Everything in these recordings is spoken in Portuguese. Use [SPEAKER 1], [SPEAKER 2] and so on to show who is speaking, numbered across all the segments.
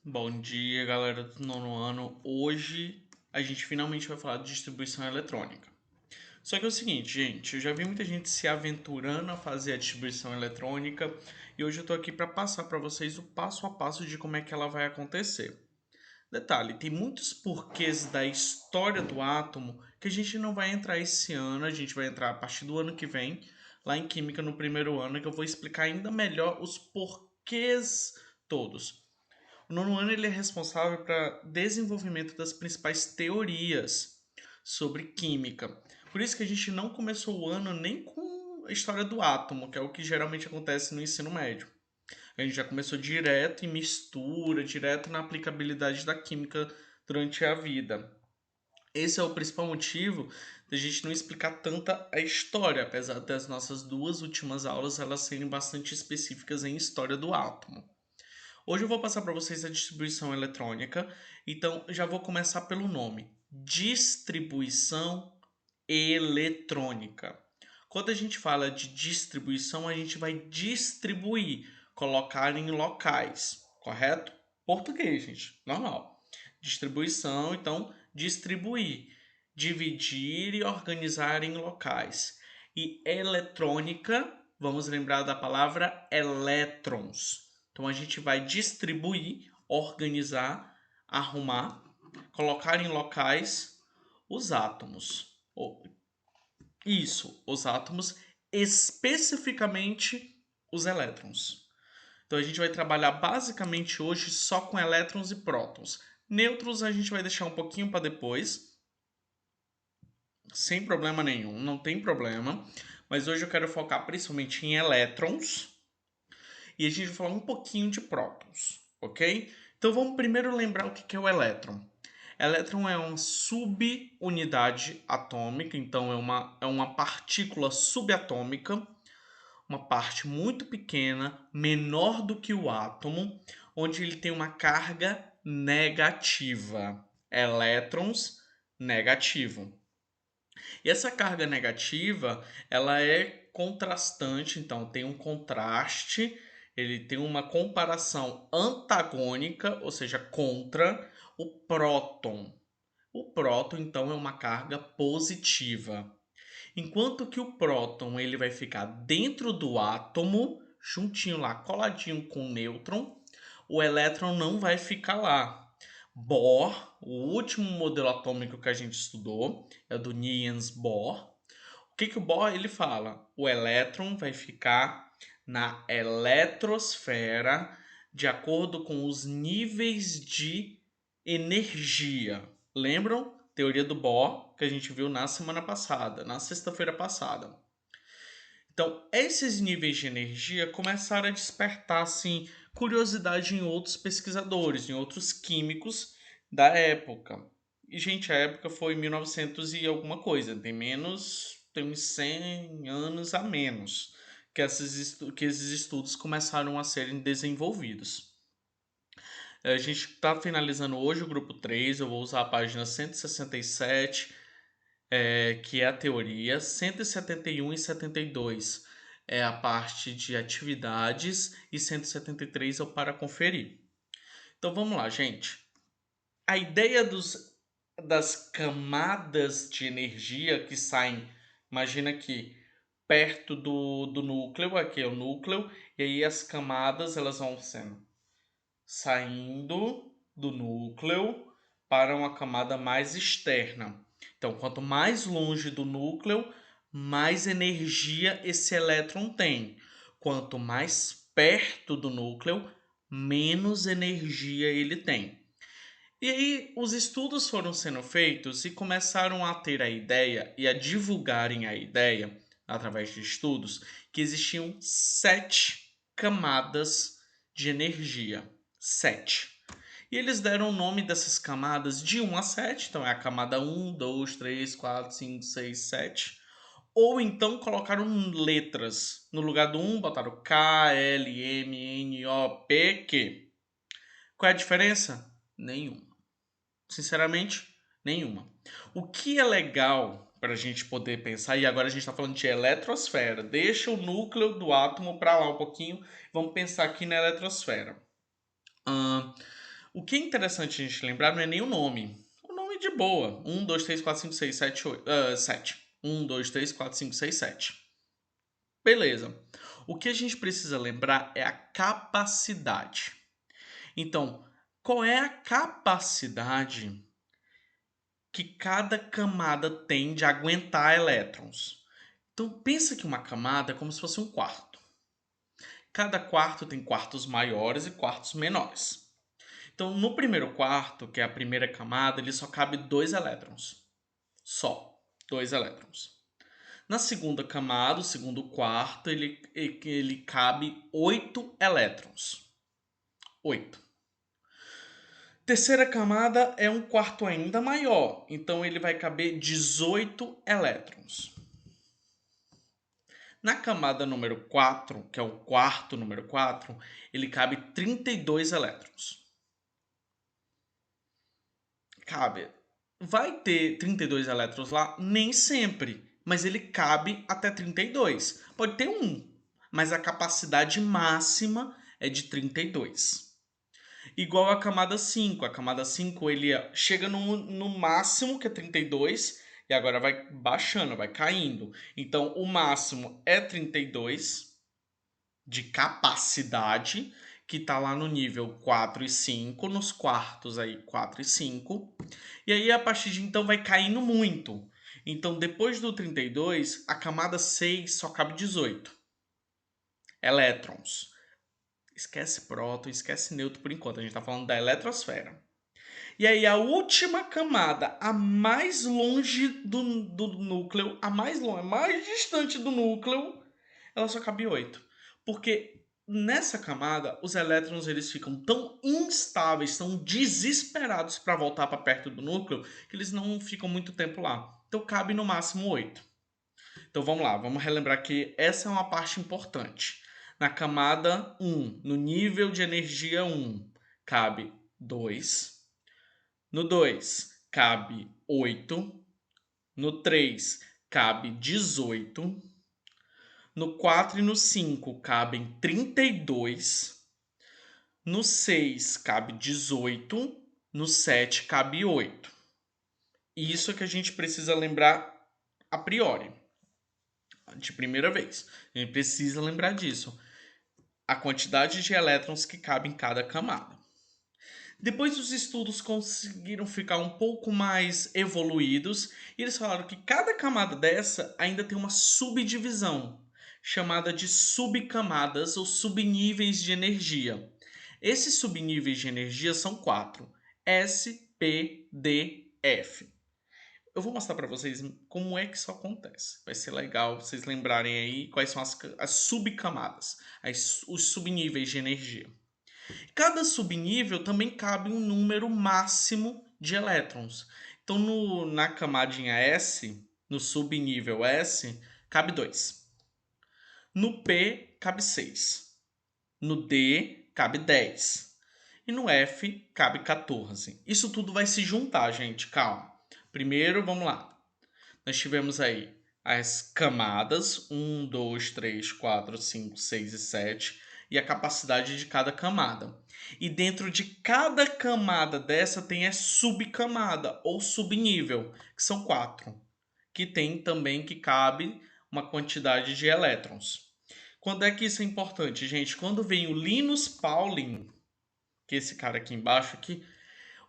[SPEAKER 1] Bom dia, galera do nono ano. Hoje a gente finalmente vai falar de distribuição eletrônica. Só que é o seguinte, gente, eu já vi muita gente se aventurando a fazer a distribuição eletrônica e hoje eu tô aqui para passar para vocês o passo a passo de como é que ela vai acontecer. Detalhe, tem muitos porquês da história do átomo que a gente não vai entrar esse ano, a gente vai entrar a partir do ano que vem, lá em Química no primeiro ano, que eu vou explicar ainda melhor os porquês todos. O nono ano ele é responsável para desenvolvimento das principais teorias sobre química. Por isso que a gente não começou o ano nem com a história do átomo, que é o que geralmente acontece no ensino médio. A gente já começou direto em mistura, direto na aplicabilidade da química durante a vida. Esse é o principal motivo da gente não explicar tanta a história, apesar das nossas duas últimas aulas elas serem bastante específicas em história do átomo. Hoje eu vou passar para vocês a distribuição eletrônica, então já vou começar pelo nome: distribuição eletrônica. Quando a gente fala de distribuição, a gente vai distribuir, colocar em locais, correto? Português, gente, normal. Distribuição, então, distribuir, dividir e organizar em locais. E eletrônica, vamos lembrar da palavra elétrons. Então a gente vai distribuir, organizar, arrumar, colocar em locais os átomos. Isso, os átomos, especificamente os elétrons. Então a gente vai trabalhar basicamente hoje só com elétrons e prótons. Nêutrons a gente vai deixar um pouquinho para depois, sem problema nenhum, não tem problema. Mas hoje eu quero focar principalmente em elétrons e a gente vai falar um pouquinho de prótons, ok? Então vamos primeiro lembrar o que é o elétron. Elétron é uma subunidade atômica, então é uma partícula subatômica, uma parte muito pequena, menor do que o átomo, onde ele tem uma carga negativa. Elétrons negativo. E essa carga negativa, ela é contrastante, então tem um contraste, ele tem uma comparação antagônica, ou seja, contra o próton. O próton, então, é uma carga positiva. Enquanto que o próton ele vai ficar dentro do átomo, juntinho lá, coladinho com o nêutron, o elétron não vai ficar lá. Bohr, o último modelo atômico que a gente estudou, é do Niels Bohr. O que o Bohr ele fala? O elétron vai ficar na eletrosfera de acordo com os níveis de energia. Lembram? Teoria do Bohr que a gente viu na semana passada, na sexta-feira passada. Então, esses níveis de energia começaram a despertar assim, curiosidade em outros pesquisadores, em outros químicos da época. E, gente, a época foi 1900 e alguma coisa, tem uns 100 anos a menos que esses estudos começaram a serem desenvolvidos. A gente está finalizando hoje o grupo 3, eu vou usar a página 167, que é a teoria, 171 e 72 é a parte de atividades e 173 é o para conferir. Então vamos lá, gente. A ideia das camadas de energia que saem, imagina que perto do núcleo, aqui é o núcleo, e aí as camadas elas vão sendo saindo do núcleo para uma camada mais externa. Então, quanto mais longe do núcleo, mais energia esse elétron tem. Quanto mais perto do núcleo, menos energia ele tem. E aí, os estudos foram sendo feitos e começaram a ter a ideia e a divulgarem a ideia, através de estudos, que existiam 7 camadas de energia. 7. E eles deram o nome dessas camadas de 1 a 7, então é a camada 1, 2, 3, 4, 5, 6, 7. Ou então colocaram letras. No lugar do 1, botaram K, L, M, N, O, P, Q. Qual é a diferença? Nenhuma. Sinceramente, nenhuma. O que é legal para a gente poder pensar, e agora a gente está falando de eletrosfera, deixa o núcleo do átomo para lá um pouquinho, vamos pensar aqui na eletrosfera. O que é interessante a gente lembrar não é nem o nome. O nome é de boa. 1, 2, 3, 4, 5, 6, 7, 8, 7. 1, 2, 3, 4, 5, 6, 7. Beleza. O que a gente precisa lembrar é a capacidade. Então, qual é a capacidade que cada camada tem de aguentar elétrons? Então, pensa que uma camada é como se fosse um quarto. Cada quarto tem quartos maiores e quartos menores. Então, no primeiro quarto, que é a primeira camada, ele só cabe 2 elétrons. Só 2 elétrons. Na segunda camada, o segundo quarto, ele cabe 8 elétrons. 8. Terceira camada é um quarto ainda maior, então ele vai caber 18 elétrons. Na camada número 4, que é o quarto número 4, ele cabe 32 elétrons. Cabe. Vai ter 32 elétrons lá? Nem sempre, mas ele cabe até 32. Pode ter um, mas a capacidade máxima é de 32. Igual a camada 5. A camada 5 ele chega no máximo, que é 32, e agora vai baixando, vai caindo. Então, o máximo é 32 de capacidade, que está lá no nível 4 e 5, nos quartos aí 4 e 5. E aí, a partir de então, vai caindo muito. Então, depois do 32, a camada 6 só cabe 18 elétrons. Esquece próton, esquece nêutron por enquanto. A gente está falando da eletrosfera. E aí, a última camada, a mais longe do núcleo, a mais distante do núcleo, ela só cabe 8. Porque nessa camada, os elétrons eles ficam tão instáveis, tão desesperados para voltar para perto do núcleo, que eles não ficam muito tempo lá. Então, cabe no máximo 8. Então, vamos lá, vamos relembrar que essa é uma parte importante. Na camada 1, no nível de energia 1, cabe 2. No 2, cabe 8. No 3, cabe 18. No 4 e no 5, cabem 32. No 6, cabe 18. No 7, cabe 8. Isso é que a gente precisa lembrar a priori, de primeira vez. A gente precisa lembrar disso. A quantidade de elétrons que cabe em cada camada. Depois os estudos conseguiram ficar um pouco mais evoluídos e eles falaram que cada camada dessa ainda tem uma subdivisão, chamada de subcamadas ou subníveis de energia. Esses subníveis de energia são 4: S, P, D, F. Eu vou mostrar para vocês como é que isso acontece. Vai ser legal vocês lembrarem aí quais são as subcamadas, os subníveis de energia. Cada subnível também cabe um número máximo de elétrons. Então, na camadinha S, no subnível S, cabe 2. No P, cabe 6. No D, cabe 10. E no F, cabe 14. Isso tudo vai se juntar, gente. Calma. Primeiro, vamos lá. Nós tivemos aí as camadas 1, 2, 3, 4, 5, 6 e 7 e a capacidade de cada camada. E dentro de cada camada dessa tem a subcamada ou subnível, que são 4, que tem também que cabe uma quantidade de elétrons. Quando é que isso é importante, gente? Quando vem o Linus Pauling, que é esse cara aqui embaixo aqui,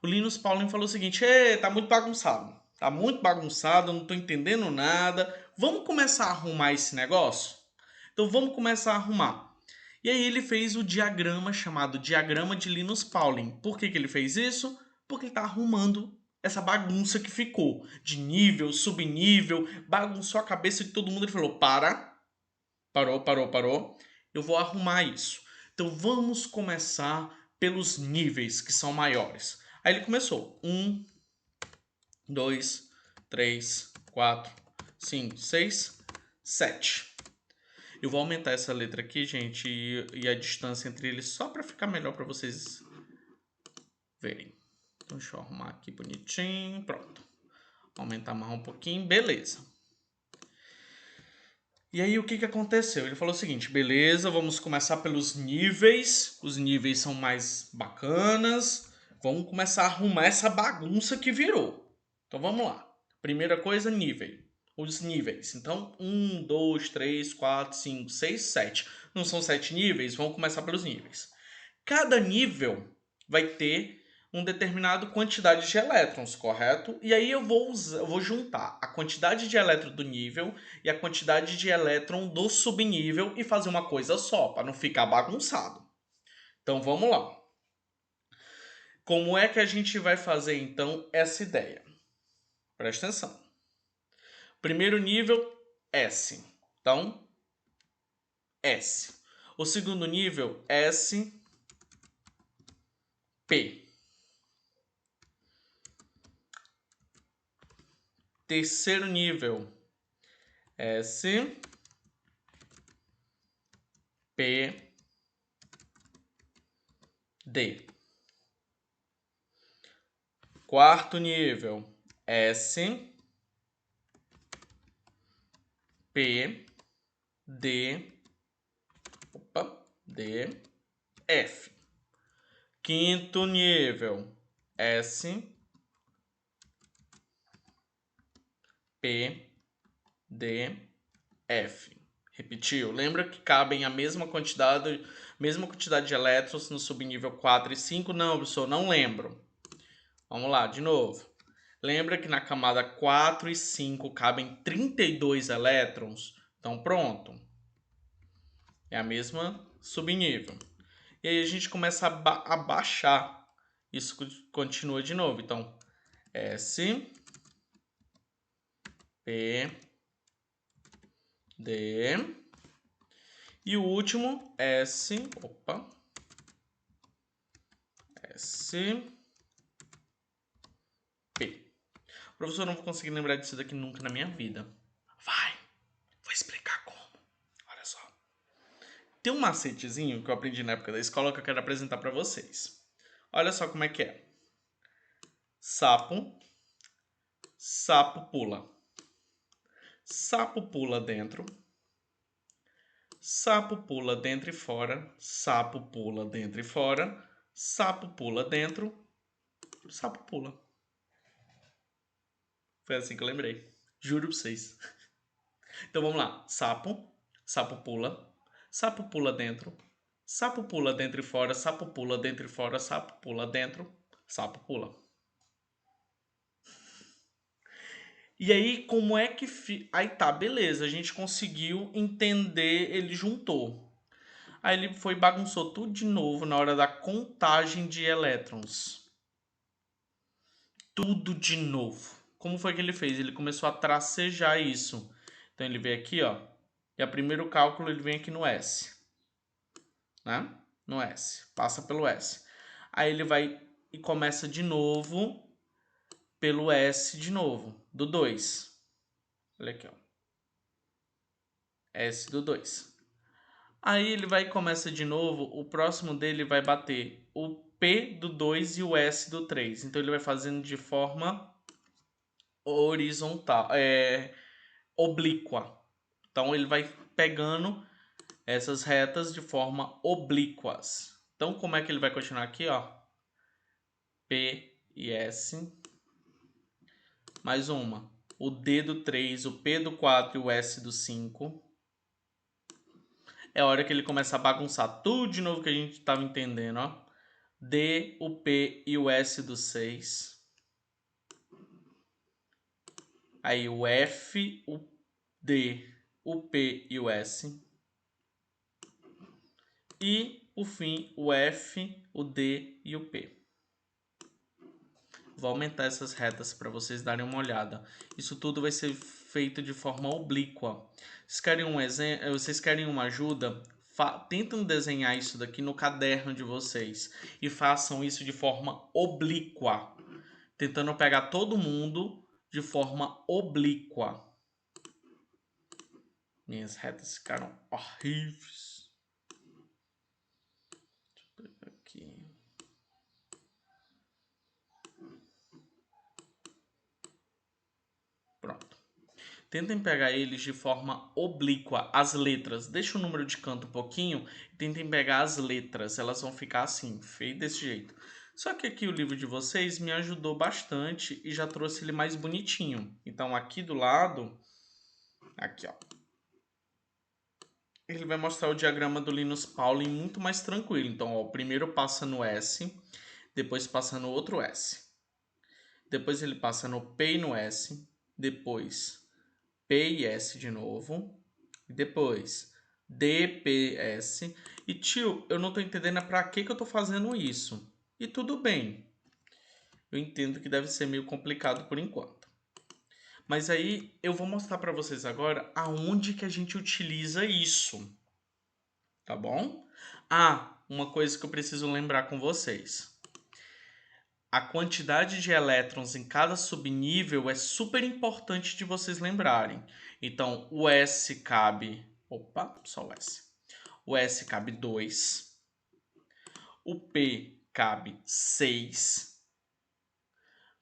[SPEAKER 1] o Linus Pauling falou o seguinte: tá muito bagunçado. Tá muito bagunçado, eu não tô entendendo nada. Vamos começar a arrumar esse negócio? Então vamos começar a arrumar. E aí ele fez o diagrama chamado diagrama de Linus Pauling. Por que ele fez isso? Porque ele está arrumando essa bagunça que ficou. De nível, subnível, bagunçou a cabeça de todo mundo. Ele falou, parou. Eu vou arrumar isso. Então vamos começar pelos níveis que são maiores. Aí ele começou. 1, 2, 3, 4, 5, 6, 7. Eu vou aumentar essa letra aqui, gente, e a distância entre eles só para ficar melhor para vocês verem. Então, deixa eu arrumar aqui bonitinho. Pronto. Aumentar mais um pouquinho. Beleza. E aí, o que aconteceu? Ele falou o seguinte, beleza, vamos começar pelos níveis. Os níveis são mais bacanas. Vamos começar a arrumar essa bagunça que virou. Então vamos lá. Primeira coisa, nível. Os níveis. Então, 1, 2, 3, 4, 5, 6, 7. Não são 7 níveis? Vamos começar pelos níveis. Cada nível vai ter uma determinada quantidade de elétrons, correto? E aí eu vou juntar a quantidade de elétron do nível e a quantidade de elétron do subnível e fazer uma coisa só, para não ficar bagunçado. Então vamos lá. Como é que a gente vai fazer então essa ideia? Presta atenção. Primeiro nível, S. Então, S. O segundo nível, S, P. Terceiro nível, S, P, D. Quarto nível, S, P, D, D, F. Quinto nível, S, P, D, F. Repetiu? Lembra que cabem a mesma quantidade de elétrons no subnível 4 e 5? Não, professor, não lembro. Vamos lá, de novo. Lembra que na camada 4 e 5 cabem 32 elétrons? Então pronto. É a mesma subnível. E aí a gente começa a baixar. Isso continua de novo. Então, S, P, D. E o último, S, P. Professor, eu não vou conseguir lembrar disso daqui nunca na minha vida. Vou explicar como. Olha só. Tem um macetezinho que eu aprendi na época da escola que eu quero apresentar para vocês. Olha só como é que é. Sapo, sapo pula. Sapo pula dentro. Sapo pula dentro e fora. Sapo pula dentro e fora. Sapo pula dentro. Sapo pula. Foi assim que eu lembrei. Juro pra vocês. Então vamos lá. Sapo, sapo pula. Sapo pula dentro. Sapo pula dentro e fora. Sapo pula dentro e fora. Sapo pula dentro. Sapo pula. E aí, como é que... Aí tá, beleza. A gente conseguiu entender, ele juntou. Aí ele foi bagunçou tudo de novo na hora da contagem de elétrons. Tudo de novo. Como foi que ele fez? Ele começou a tracejar isso. Então ele veio aqui, ó. E o primeiro cálculo ele vem aqui no S. Né? No S. Passa pelo S. Aí ele vai e começa de novo pelo S de novo. Do 2. Olha aqui, ó. S do 2. Aí ele vai e começa de novo. O próximo dele vai bater o P do 2 e o S do 3. Então ele vai fazendo de forma horizontal, oblíqua. Então ele vai pegando essas retas de forma oblíquas. Então como é que ele vai continuar aqui, ó? P e S. Mais uma. O D do 3, o P do 4 e o S do 5. É a hora que ele começa a bagunçar tudo de novo que a gente estava entendendo, ó. D, o P e o S do 6. Aí o F, o D, o P e o S. E, por fim, o F, o D e o P. Vou aumentar essas retas para vocês darem uma olhada. Isso tudo vai ser feito de forma oblíqua. Vocês querem um exemplo? Vocês querem uma ajuda? Tentem desenhar isso daqui no caderno de vocês e façam isso de forma oblíqua, tentando pegar todo mundo de forma oblíqua. Minhas retas ficaram horríveis. Deixa eu pegar aqui. Pronto. Tentem pegar eles de forma oblíqua, as letras. Deixa o número de canto um pouquinho e tentem pegar as letras. Elas vão ficar assim, feio desse jeito. Só que aqui o livro de vocês me ajudou bastante e já trouxe ele mais bonitinho. Então aqui do lado, aqui ó, ele vai mostrar o diagrama do Linus Pauling muito mais tranquilo. Então, ó, primeiro passa no S, depois passa no outro S. Depois ele passa no P e no S, depois P e S de novo, e depois D, P, S. E tio, eu não tô entendendo pra que eu tô fazendo isso. E tudo bem, eu entendo que deve ser meio complicado por enquanto. Mas aí eu vou mostrar para vocês agora aonde que a gente utiliza isso, tá bom? Ah, uma coisa que eu preciso lembrar com vocês. A quantidade de elétrons em cada subnível é super importante de vocês lembrarem. Então, o S cabe... Opa, só o S. O S cabe 2. O P cabe 6.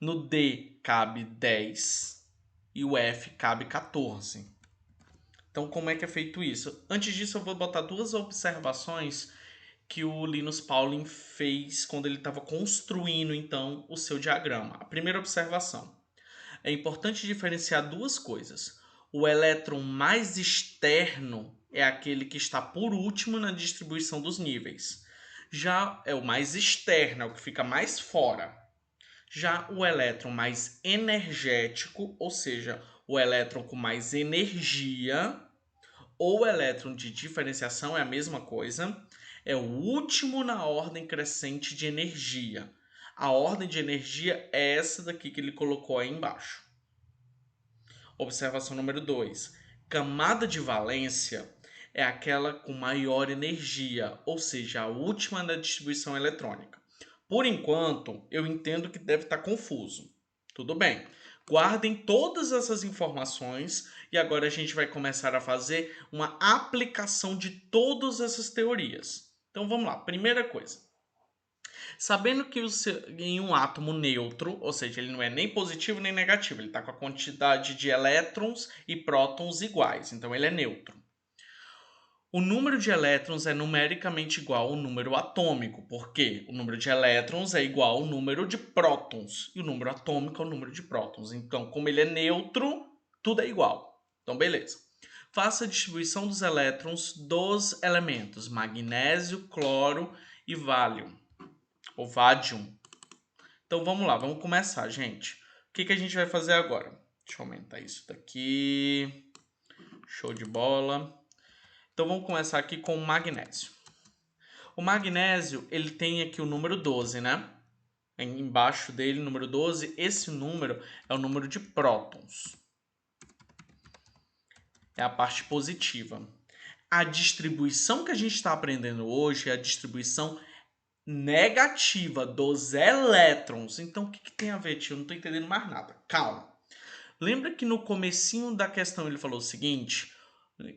[SPEAKER 1] No D cabe 10. E o F cabe 14. Então, como é que é feito isso? Antes disso, eu vou botar duas observações que o Linus Pauling fez quando ele estava construindo, então, o seu diagrama. A primeira observação. É importante diferenciar duas coisas. O elétron mais externo é aquele que está por último na distribuição dos níveis. Já é o mais externo, é o que fica mais fora. Já o elétron mais energético, ou seja, o elétron com mais energia, ou elétron de diferenciação é a mesma coisa, é o último na ordem crescente de energia. A ordem de energia é essa daqui que ele colocou aí embaixo. Observação número 2. Camada de valência é aquela com maior energia, ou seja, a última na distribuição eletrônica. Por enquanto, eu entendo que deve estar confuso. Tudo bem. Guardem todas essas informações e agora a gente vai começar a fazer uma aplicação de todas essas teorias. Então vamos lá. Primeira coisa. Sabendo que em um átomo neutro, ou seja, ele não é nem positivo nem negativo, ele está com a quantidade de elétrons e prótons iguais, então ele é neutro. O número de elétrons é numericamente igual ao número atômico, porque o número de elétrons é igual ao número de prótons, e o número atômico é o número de prótons. Então, como ele é neutro, tudo é igual. Então, beleza. Faça a distribuição dos elétrons dos elementos magnésio, cloro e válio, ou vádium. Então, vamos lá, vamos começar, gente. O que a gente vai fazer agora? Deixa eu aumentar isso daqui. Show de bola. Então vamos começar aqui com o magnésio. O magnésio, ele tem aqui o número 12, né? Embaixo dele, número 12, esse número é o número de prótons. É a parte positiva. A distribuição que a gente está aprendendo hoje é a distribuição negativa dos elétrons. Então, o que tem a ver, tio? Eu não estou entendendo mais nada. Calma. Lembra que no comecinho da questão ele falou o seguinte...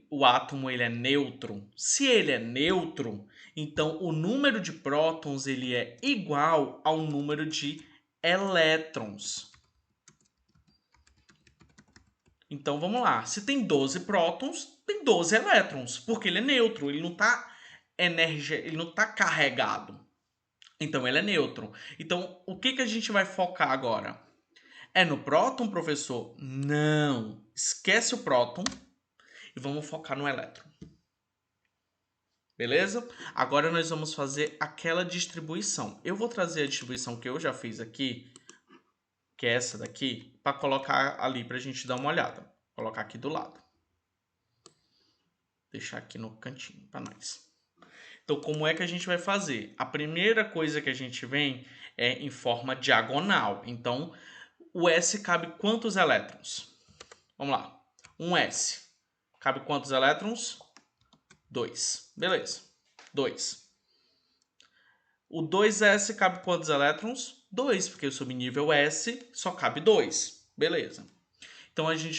[SPEAKER 1] O átomo ele é neutro. Se ele é neutro, então o número de prótons ele é igual ao número de elétrons. Então vamos lá. Se tem 12 prótons, tem 12 elétrons, porque ele é neutro, ele não está ele não está carregado. Então ele é neutro. Então o que a gente vai focar agora? É no próton, professor? Não. Esquece o próton e vamos focar no elétron. Beleza? Agora nós vamos fazer aquela distribuição. Eu vou trazer a distribuição que eu já fiz aqui, que é essa daqui, para colocar ali para a gente dar uma olhada. Vou colocar aqui do lado. Deixar aqui no cantinho para nós. Então, como é que a gente vai fazer? A primeira coisa que a gente vem é em forma diagonal. Então, o S cabe quantos elétrons? Vamos lá. Um S. Cabe quantos elétrons? 2. Beleza. 2. O 2S cabe quantos elétrons? 2, porque o subnível S só cabe 2. Beleza. Então a gente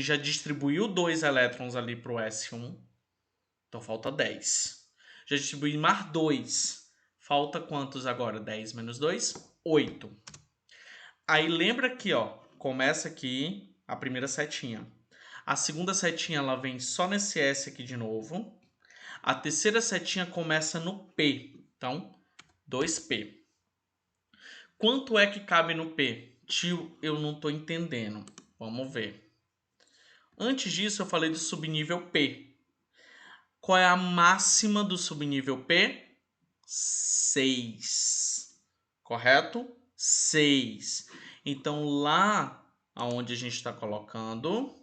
[SPEAKER 1] já distribuiu 2 elétrons ali para o S1. Então falta 10. Já distribuí mais 2. Falta quantos agora? 10 menos 2? 8. Aí lembra aqui, ó. Começa aqui a primeira setinha. A segunda setinha ela vem só nesse S aqui de novo. A terceira setinha começa no P. Então, 2P. Quanto é que cabe no P? Tio, eu não estou entendendo. Vamos ver. Antes disso, eu falei do subnível P. Qual é a máxima do subnível P? 6. Correto? 6. Então, lá onde a gente está colocando...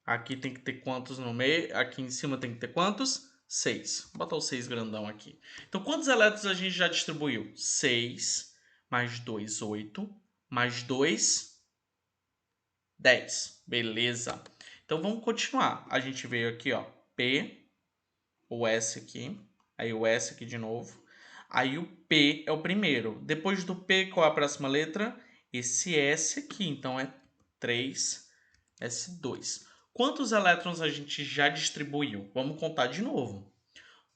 [SPEAKER 1] Aqui tem que ter quantos no meio? Aqui em cima tem que ter quantos? 6. Vou botar o 6 grandão aqui. Então, quantos elétrons a gente já distribuiu? 6, mais 2, 8, mais 2, 10. Beleza. Então, vamos continuar. A gente veio aqui, ó, P, o S aqui, aí o S aqui de novo. Aí o P é o primeiro. Depois do P, qual é a próxima letra? Esse S aqui. Então, é 3S2. Quantos elétrons a gente já distribuiu? Vamos contar de novo.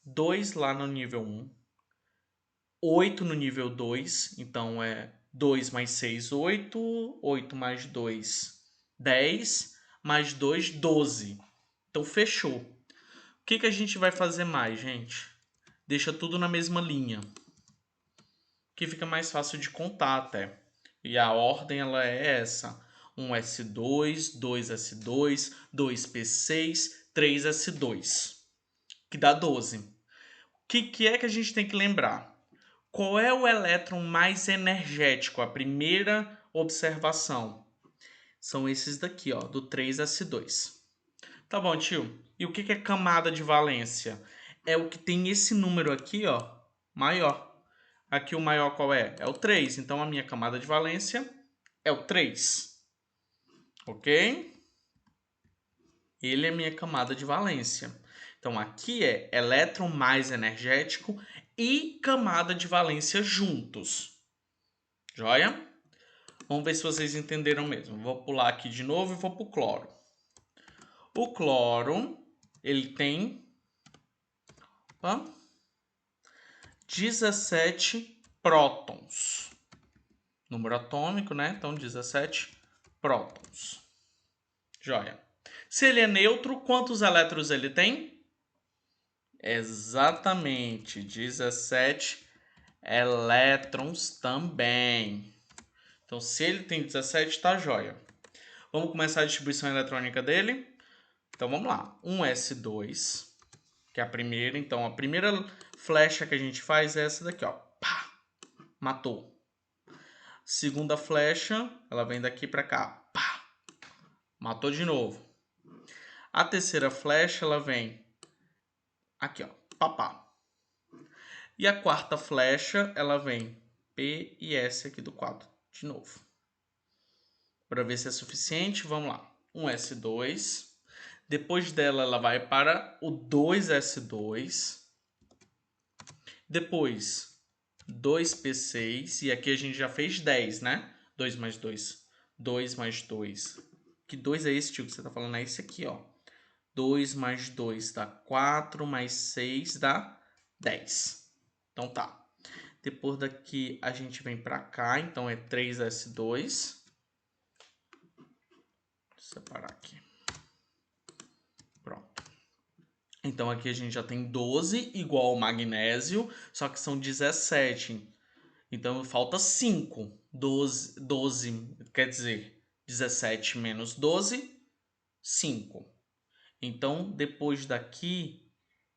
[SPEAKER 1] 2 lá no nível 1. 8 no nível 2. Então, é 2 mais 6, 8. 8 mais 2, 10. Mais 2, 12. Então, fechou. O que a gente vai fazer mais, gente? Deixa tudo na mesma linha. Que fica mais fácil de contar até. E a ordem ela é essa. 1S2, 2S2, 2P6, 3S2. Que dá 12. O que é que a gente tem que lembrar? Qual é o elétron mais energético? A primeira observação. São esses daqui, ó, do 3S2. Tá bom, tio. E o que é camada de valência? É o que tem esse número aqui, ó, maior. Aqui o maior qual é? É o 3. Então, a minha camada de valência é o 3. Ok? Ele é minha camada de valência. Então, aqui é elétron mais energético e camada de valência juntos. Joia? Vamos ver se vocês entenderam mesmo. Vou pular aqui de novo e vou para o cloro. O cloro, ele tem 17 prótons. Número atômico, né? Então, 17 prótons. Joia. Se ele é neutro, quantos elétrons ele tem? Exatamente, 17 elétrons também. Então, se ele tem 17, tá joia. Vamos começar a distribuição eletrônica dele? Então, vamos lá. 1s2, que é a primeira. Então, a primeira flecha que a gente faz é essa daqui, ó. Pá! Matou. Segunda flecha, ela vem daqui para cá. Pá! Matou de novo. A terceira flecha, ela vem aqui, ó. Papá. E a quarta flecha, ela vem P e S aqui do quadro. De novo. Para ver se é suficiente, vamos lá. 1s2. Depois dela, ela vai para o 2s2. Depois, 2p6. E aqui a gente já fez 10, né? 2 mais 2. 2 mais 2. Que 2 é esse, tio, que você tá falando? É esse aqui, ó. 2 mais 2 dá 4, mais 6 dá 10. Então tá. Depois daqui a gente vem para cá, então é 3s2. Vou separar aqui. Pronto. Então aqui a gente já tem 12 igual ao magnésio, só que são 17. Então falta 5. 12 quer dizer 17 menos 12, 5. Então depois daqui,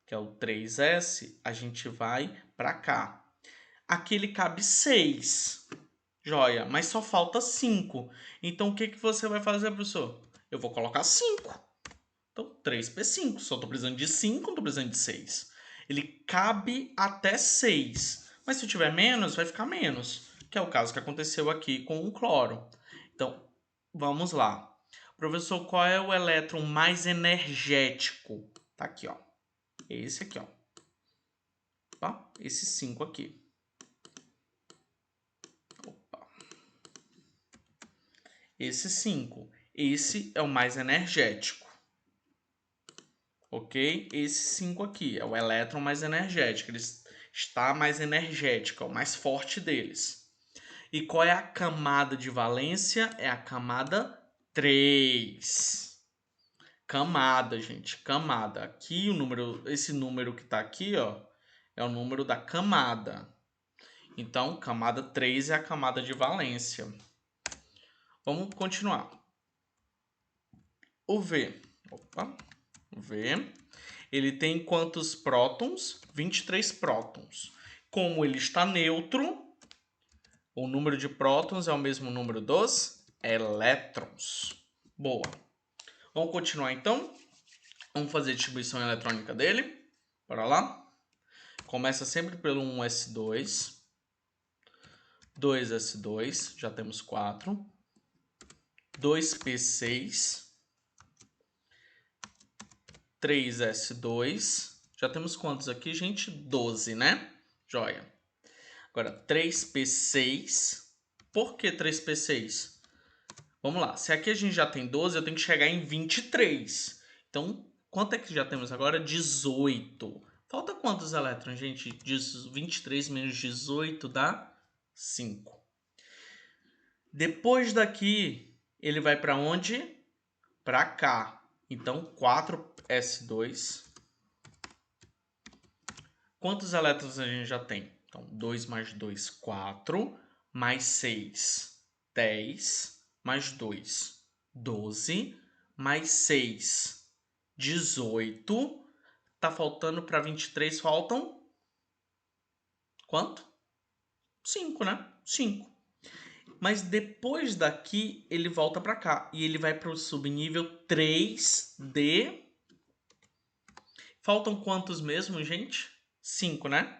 [SPEAKER 1] que é o 3s, a gente vai para cá. Aqui ele cabe 6. Joia, mas só falta 5. Então o que você vai fazer, professor? Eu vou colocar 5. Então 3p5. Só estou precisando de 5, não estou precisando de 6. Ele cabe até 6. Mas se eu tiver menos, vai ficar menos. Que é o caso que aconteceu aqui com o cloro. Então, vamos lá. Professor, qual é o elétron mais energético? Tá aqui, ó. Esse aqui, ó. Tá? Esse 5 aqui. Opa. Esse 5. Esse é o mais energético. Ok? Esse 5 aqui é o elétron mais energético. Ele está mais energético, é o mais forte deles. E qual é a camada de valência? É a camada 3. Camada, gente, camada. Aqui o número, esse número que está aqui, ó, é o número da camada. Então, camada 3 é a camada de valência. Vamos continuar. O V. O V. Ele tem quantos prótons? 23 prótons. Como ele está neutro, o número de prótons é o mesmo número dos elétrons. Boa. Vamos continuar então? Vamos fazer a distribuição eletrônica dele. Bora lá? Começa sempre pelo 1s2. 2s2, já temos 4. 2p6. 3s2. Já temos quantos aqui, gente? 12, né? Joia. Agora, 3p6. Por que 3p6? Vamos lá. Se aqui a gente já tem 12, eu tenho que chegar em 23. Então, quanto é que já temos agora? 18. Falta quantos elétrons, gente? 23 menos 18 dá 5. Depois daqui, ele vai para onde? Para cá. Então, 4s2. Quantos elétrons a gente já tem? Então, 2 mais 2, 4. Mais 6, 10. Mais 2, 12. Mais 6, 18. Tá faltando para 23, faltam... Quanto? 5, né? 5. Mas depois daqui, ele volta para cá. E ele vai para o subnível 3D. Faltam quantos mesmo, gente? 5, né?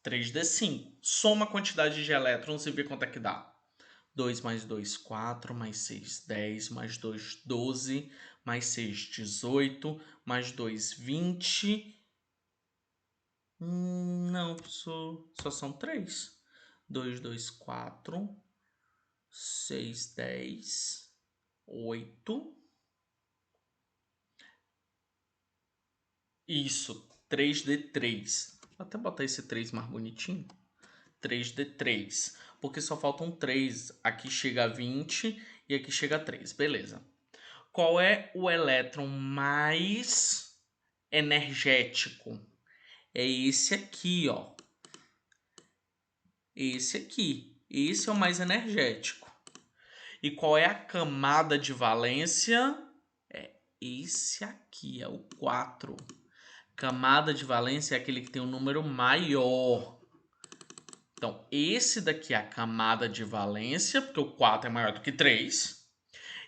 [SPEAKER 1] 3d5. Soma a quantidade de elétrons e vê quanto é que dá. 2 mais 2, 4. Mais 6, 10. Mais 2, 12. Mais 6, 18. Mais 2, 20. Não, só são 3. 2, 2, 4. 6, 10. 8. Isso, 3d3. Vou até botar esse 3 mais bonitinho. 3d3. Porque só faltam 3. Aqui chega a 20 e aqui chega a 3. Beleza. Qual é o elétron mais energético? É esse aqui, ó. Esse aqui. Esse é o mais energético. E qual é a camada de valência? É esse aqui, é o 4. Camada de valência é aquele que tem um número maior. Então, esse daqui é a camada de valência, porque o 4 é maior do que 3.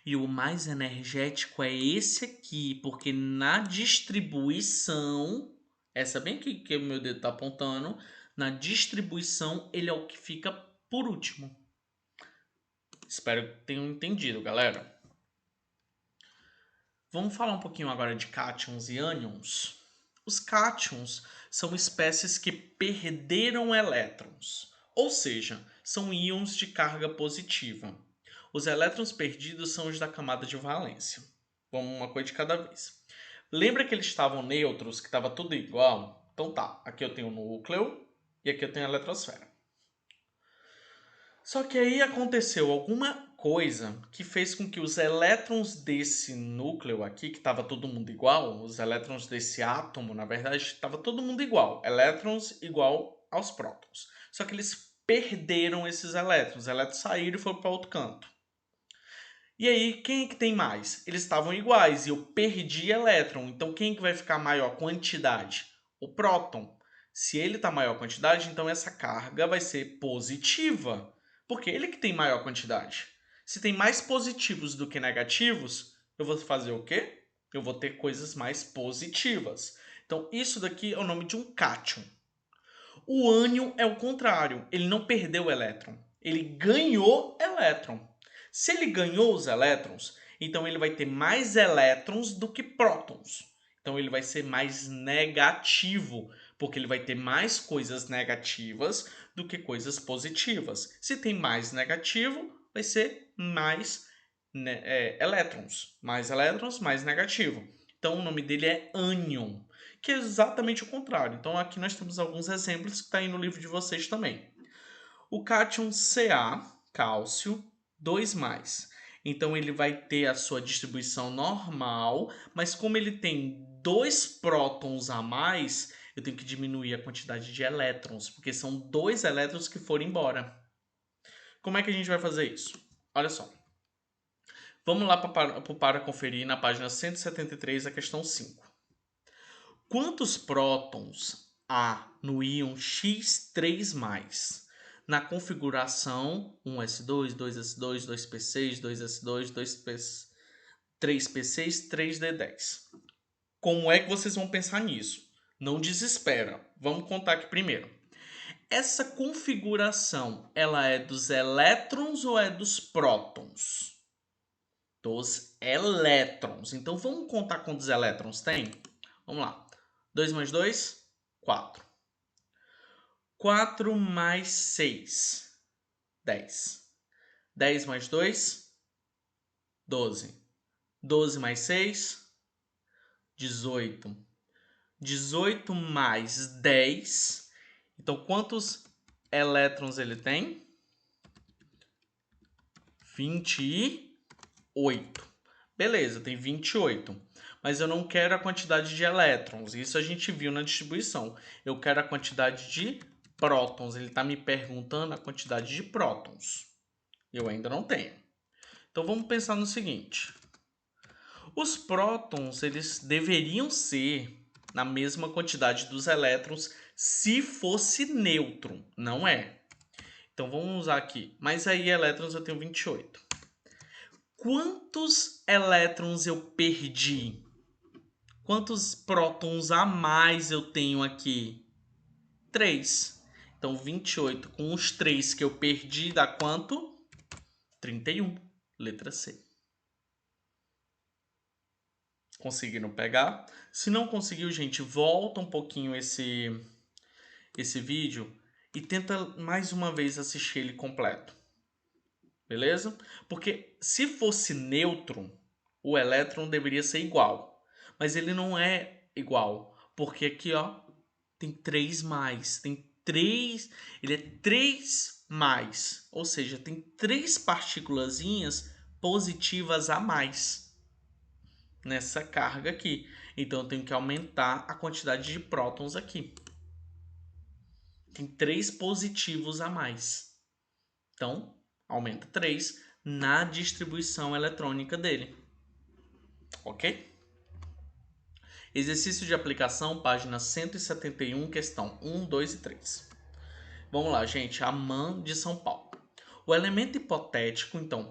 [SPEAKER 1] E o mais energético é esse aqui, porque na distribuição, essa bem aqui que o meu dedo está apontando, na distribuição ele é o que fica por último. Espero que tenham entendido, galera. Vamos falar um pouquinho agora de cátions e ânions. Os cátions são espécies que perderam elétrons, ou seja, são íons de carga positiva. Os elétrons perdidos são os da camada de valência. Vamos uma coisa de cada vez. Lembra que eles estavam neutros, que estava tudo igual? Então tá, aqui eu tenho o núcleo e aqui eu tenho a eletrosfera. Só que aí aconteceu alguma coisa que fez com que os elétrons desse núcleo aqui, que estava todo mundo igual, os elétrons desse átomo, na verdade, estava todo mundo igual. Elétrons igual aos prótons. Só que eles perderam esses elétrons. Os elétrons saíram e foram para outro canto. E aí, quem é que tem mais? Eles estavam iguais e eu perdi elétron. Então, quem é que vai ficar maior quantidade? O próton. Se ele está maior quantidade, então essa carga vai ser positiva. Porque ele que tem maior quantidade. Se tem mais positivos do que negativos, eu vou fazer o quê? Eu vou ter coisas mais positivas. Então, isso daqui é o nome de um cátion. O ânion é o contrário. Ele não perdeu elétron. Ele ganhou elétron. Se ele ganhou os elétrons, então ele vai ter mais elétrons do que prótons. Então ele vai ser mais negativo, porque ele vai ter mais coisas negativas do que coisas positivas. Se tem mais negativo, vai ser mais elétrons. Mais elétrons, mais negativo. Então o nome dele é ânion, que é exatamente o contrário. Então aqui nós temos alguns exemplos que está aí no livro de vocês também. O cátion Ca, cálcio, 2+. Então ele vai ter a sua distribuição normal, mas como ele tem 2 prótons a mais, eu tenho que diminuir a quantidade de elétrons, porque são 2 elétrons que foram embora. Como é que a gente vai fazer isso? Olha só. Vamos lá para conferir na página 173, a questão 5. Quantos prótons há no íon X3+, na configuração 1s2, 2s2, 2p6, 2s2, 2p, 3p6, 3d10? Como é que vocês vão pensar nisso? Não desespera. Vamos contar aqui primeiro. Essa configuração, ela é dos elétrons ou é dos prótons? Dos elétrons. Então, vamos contar quantos elétrons tem? Vamos lá. 2 mais 2, 4. 4 mais 6, 10. 10 mais 2, 12. 12 mais 6, 18. 18 mais 10. Então, quantos elétrons ele tem? 28. Beleza, tem 28. Mas eu não quero a quantidade de elétrons. Isso a gente viu na distribuição. Eu quero a quantidade de prótons. Ele está me perguntando a quantidade de prótons. Eu ainda não tenho. Então vamos pensar no seguinte. Os prótons, eles deveriam ser na mesma quantidade dos elétrons se fosse neutro. Não é. Então vamos usar aqui. Mas aí elétrons eu tenho 28. Quantos elétrons eu perdi? Quantos prótons a mais eu tenho aqui? 3. Então 28 com os 3 que eu perdi dá quanto? 31. Letra C. Conseguiram pegar? Se não conseguiu, gente, volta um pouquinho esse vídeo e tenta mais uma vez assistir ele completo. Beleza? Porque se fosse neutro, o elétron deveria ser igual. Mas ele não é igual. Porque aqui, ó, tem 3 mais. Tem 3. Ele é 3 mais. Ou seja, tem 3 partículazinhas positivas a mais nessa carga aqui. Então eu tenho que aumentar a quantidade de prótons aqui. Tem 3 positivos a mais. Então, aumenta 3 na distribuição eletrônica dele. Ok? Exercício de aplicação, página 171, questão 1, 2 e 3. Vamos lá, gente. Aman de São Paulo. O elemento hipotético, então,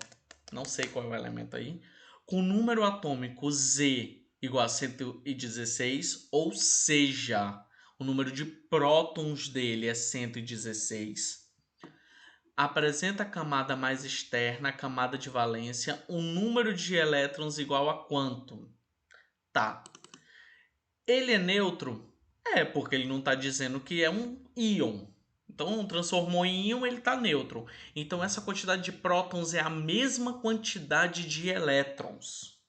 [SPEAKER 1] não sei qual é o elemento aí, com número atômico Z igual a 116, ou seja, o número de prótons dele é 116. Apresenta a camada mais externa, a camada de valência, um número de elétrons igual a quanto? Tá. Ele é neutro? É, porque ele não está dizendo que é um íon. Então, transformou em íon, ele está neutro. Então, essa quantidade de prótons é a mesma quantidade de elétrons.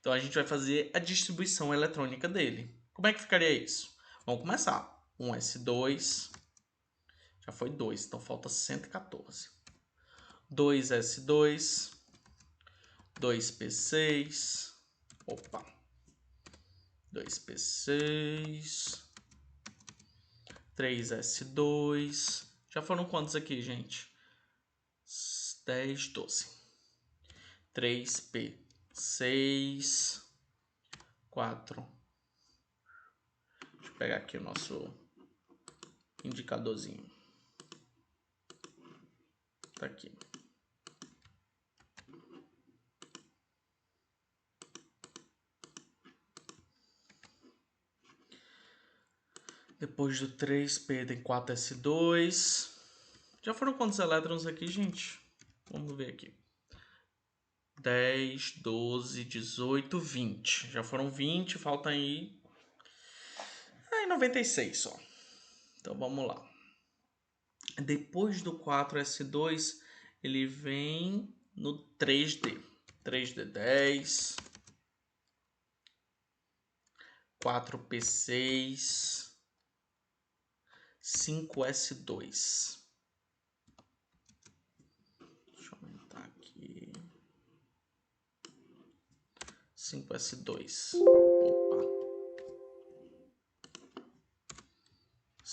[SPEAKER 1] Então, a gente vai fazer a distribuição eletrônica dele. Como é que ficaria isso? Vamos começar. 1s2. Já foi 2, então falta 114. 2s2. 2p6. Opa. 2p6. 3s2. Já foram quantos aqui, gente? 10, 12. 3p6. 4. Deixa eu pegar aqui o nosso indicadorzinho. Tá aqui. Depois do 3p tem 4s2. Já foram quantos elétrons aqui, gente? Vamos ver aqui. 10, 12, 18, 20. Já foram 20, falta aí 96 só. Então vamos lá. Depois do 4s2, ele vem no 3d. 3d10, 4p6, 5s2. Deixa eu aumentar aqui. 5s2. Opa.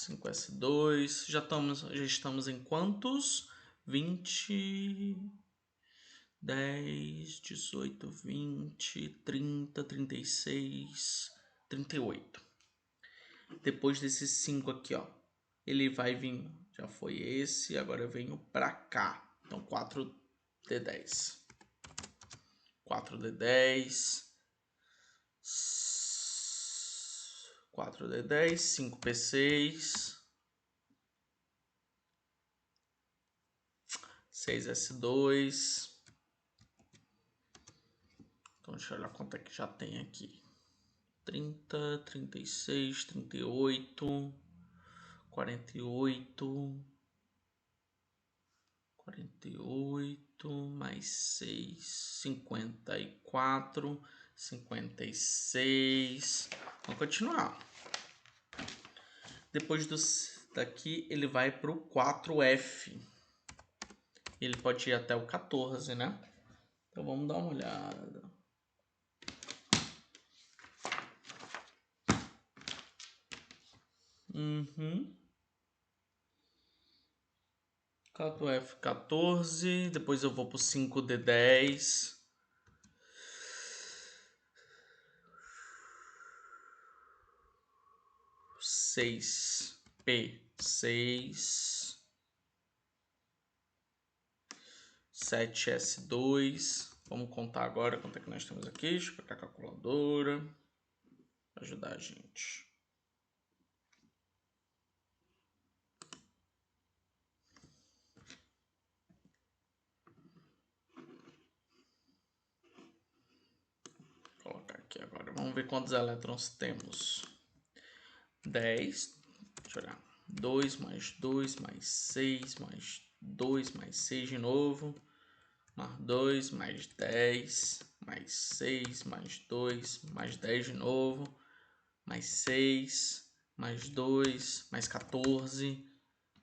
[SPEAKER 1] 5S2. Já estamos em quantos? 20, 10, 18, 20, 30, 36, 38. Depois desses 5 aqui, ó, ele vai vir, já foi esse, agora eu venho pra cá. Então 4D10. 4D10. 4D10, 5P6, 6S2. Então deixa eu olhar quanto é que já tem aqui. 30, 36, 38, 48, 48, mais 6, 54, 56. Vamos continuar. Depois daqui, ele vai para o 4F. Ele pode ir até o 14, né? Então vamos dar uma olhada. Uhum. 4F 14. Depois eu vou pro 5D10. Seis P6. 7S2. Vamos contar agora quanto é que nós temos aqui. Deixa eu pegar a calculadora para ajudar a gente. Vou colocar aqui agora. Vamos ver quantos elétrons temos. 10. Deixa eu olhar. 2 mais 2 mais 6 mais 2 mais 6 de novo. Mais 2 mais 10 mais 6 mais 2 mais 10 de novo. Mais 6 mais 2 mais 14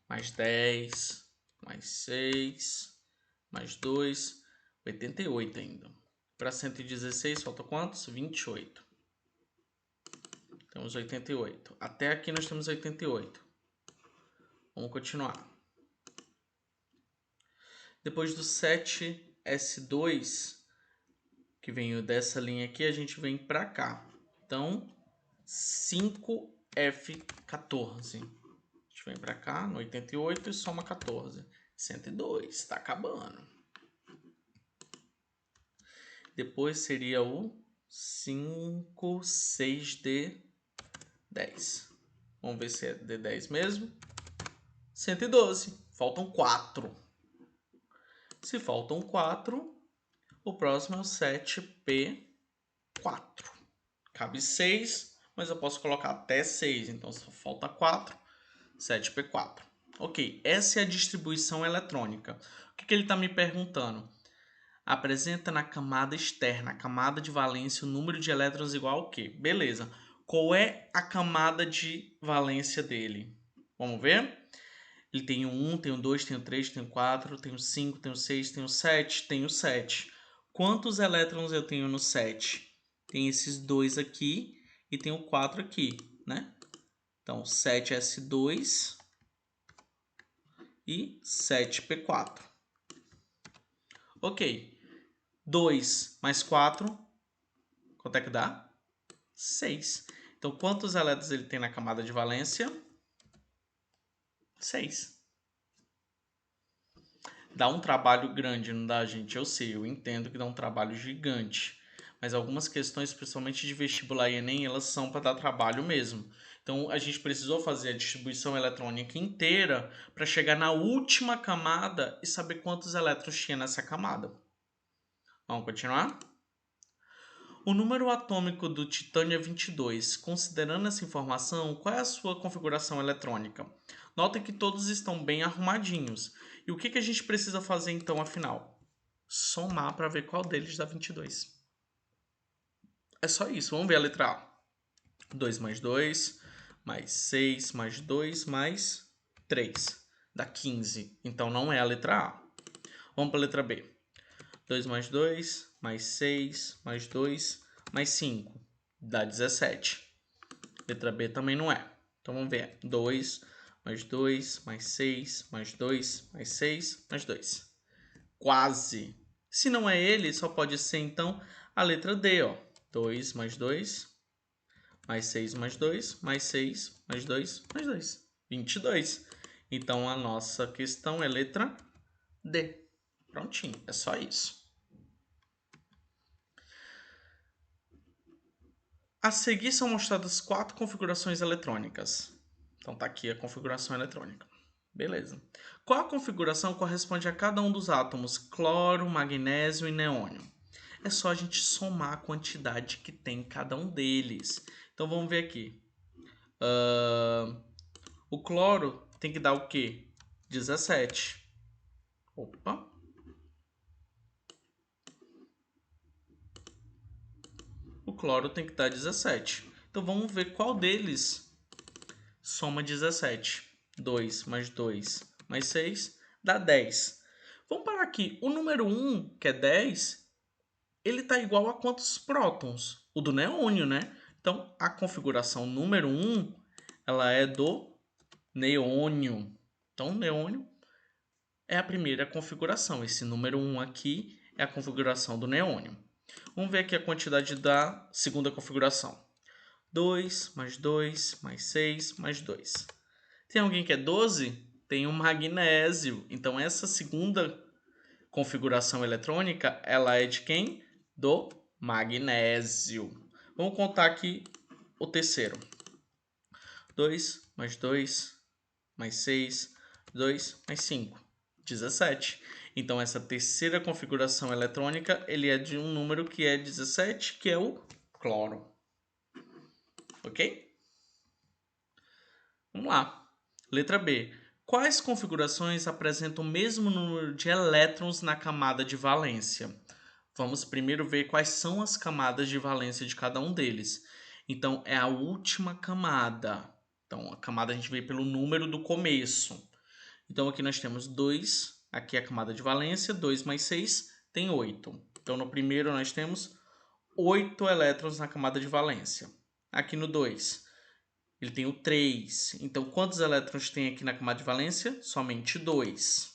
[SPEAKER 1] mais 10 mais 6 mais 2. 88 ainda. Para 116 falta quantos? 28. Temos 88. Até aqui nós temos 88. Vamos continuar. Depois do 7S2, que vem dessa linha aqui, a gente vem para cá. Então, 5F14. A gente vem para cá no 88 e soma 14. 102. Está acabando. Depois seria o 5, 6D10. Vamos ver se é D10 mesmo. 112. Faltam 4. Se faltam 4, o próximo é o 7P4. Cabe 6, mas eu posso colocar até 6. Então só falta 4. 7P4. Ok, essa é a distribuição eletrônica. O que ele está me perguntando? Apresenta na camada externa, a camada de valência, o número de elétrons igual ao quê? Beleza. Qual é a camada de valência dele? Vamos ver? Ele tem o 1, tem o 2, tem o 3, tem o 4, tem o 5, tem o 6, tem o 7, tem o 7. Quantos elétrons eu tenho no 7? Tem esses 2 aqui e tem o 4 aqui, né? Então, 7S2 e 7P4. Ok. 2 mais 4, quanto é que dá? 6. Então, quantos elétrons ele tem na camada de valência? 6. Dá um trabalho grande, não dá, gente? Eu sei, eu entendo que dá um trabalho gigante. Mas algumas questões, principalmente de vestibular e Enem, elas são para dar trabalho mesmo. Então, a gente precisou fazer a distribuição eletrônica inteira para chegar na última camada e saber quantos elétrons tinha nessa camada. Vamos continuar? O número atômico do titânio é 22. Considerando essa informação, qual é a sua configuração eletrônica? Nota que todos estão bem arrumadinhos. E o que a gente precisa fazer então, afinal? Somar para ver qual deles dá 22. É só isso. Vamos ver a letra A. 2 mais 2, mais 6, mais 2, mais 3. Dá 15. Então não é a letra A. Vamos para a letra B. 2 mais 2, mais 6, mais 2, mais 5. Dá 17. Letra B também não é. Então vamos ver. 2 mais 2, mais 6, mais 2, mais 6, mais 2. Quase. Se não é ele, só pode ser, então, a letra D, ó. 2 mais 2, mais 6 mais 2, mais 6, mais 2, mais 2. 22. Então, a nossa questão é letra D. Prontinho, é só isso. A seguir são mostradas 4 configurações eletrônicas. Então tá aqui a configuração eletrônica. Beleza. Qual a configuração corresponde a cada um dos átomos cloro, magnésio e neônio? É só a gente somar a quantidade que tem em cada um deles. Então vamos ver aqui. O cloro tem que dar o quê? 17. Opa. O cloro tem que dar 17. Então vamos ver qual deles soma 17. 2 mais 2 mais 6 dá 10. Vamos parar aqui. O número 1, que é 10, ele está igual a quantos prótons? O do neônio, né? Então, a configuração número 1, ela é do neônio. Então, neônio é a primeira configuração. Esse número 1 aqui é a configuração do neônio. Vamos ver aqui a quantidade da segunda configuração. 2 mais 2 mais 6 mais 2. Tem alguém que é 12? Tem o magnésio. Então, essa segunda configuração eletrônica, ela é de quem? Do magnésio. Vamos contar aqui o terceiro. 2 mais 2 mais 6, 2 mais 5, 17. Então, essa terceira configuração eletrônica, ele é de um número que é 17, que é o cloro. Ok? Vamos lá. Letra B. Quais configurações apresentam o mesmo número de elétrons na camada de valência? Vamos primeiro ver quais são as camadas de valência de cada um deles. Então, é a última camada. Então, a camada a gente vê pelo número do começo. Então, aqui nós temos 2, aqui é a camada de valência, 2 mais 6 tem 8. Então, no primeiro nós temos 8 elétrons na camada de valência. Aqui no 2, ele tem o 3. Então, quantos elétrons tem aqui na camada de valência? Somente 2.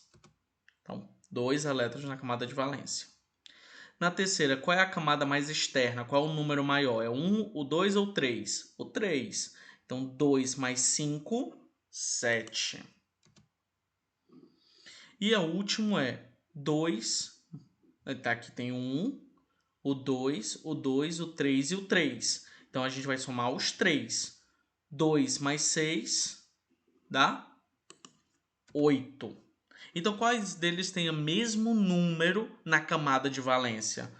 [SPEAKER 1] Então, 2 elétrons na camada de valência. Na terceira, qual é a camada mais externa? Qual é o número maior? É o 1, o 2 ou o 3? O 3. Então, 2 mais 5, 7. E a última é 2. Tá, aqui tem o 1, o 2, o 2, o 3 e o 3. Então, a gente vai somar os 3. 2 mais 6 dá 8. Então, quais deles têm o mesmo número na camada de valência?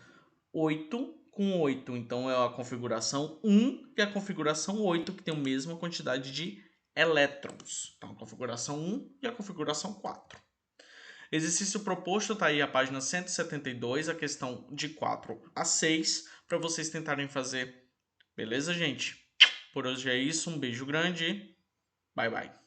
[SPEAKER 1] 8 com 8. Então, é a configuração 1 e a configuração 8, que tem a mesma quantidade de elétrons. Então, a configuração 1 e a configuração 4. Exercício proposto está aí a página 172, a questão de 4 a 6, para vocês tentarem fazer. Beleza, gente? Por hoje é isso. Um beijo grande. Bye, bye.